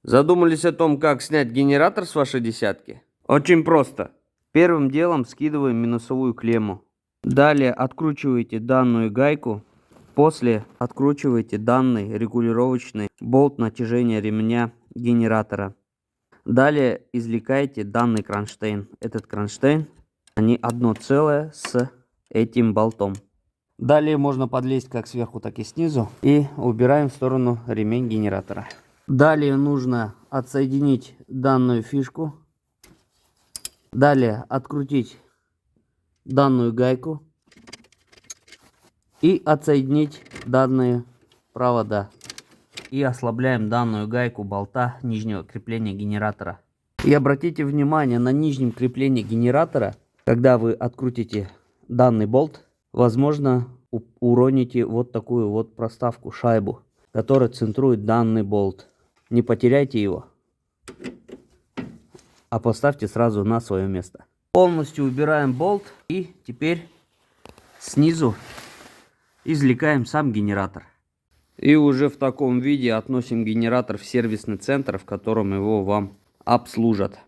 Задумались о том, как снять генератор с вашей десятки? Очень просто. Первым делом скидываем минусовую клемму. Далее откручиваете данную гайку. После откручиваете данный регулировочный болт натяжения ремня генератора. Далее извлекаете данный кронштейн. Этот кронштейн, они одно целое с этим болтом. Далее можно подлезть как сверху, так и снизу. И убираем в сторону ремень генератора. Далее нужно отсоединить данную фишку. Далее открутить данную гайку. И отсоединить данные провода. И ослабляем данную гайку болта нижнего крепления генератора. И обратите внимание, на нижнем креплении генератора, когда вы открутите данный болт, возможно, уроните вот такую вот проставку, шайбу, которая центрует данный болт. Не потеряйте его, а поставьте сразу на свое место. Полностью убираем болт и теперь снизу извлекаем сам генератор. И уже в таком виде относим генератор в сервисный центр, в котором его вам обслужат.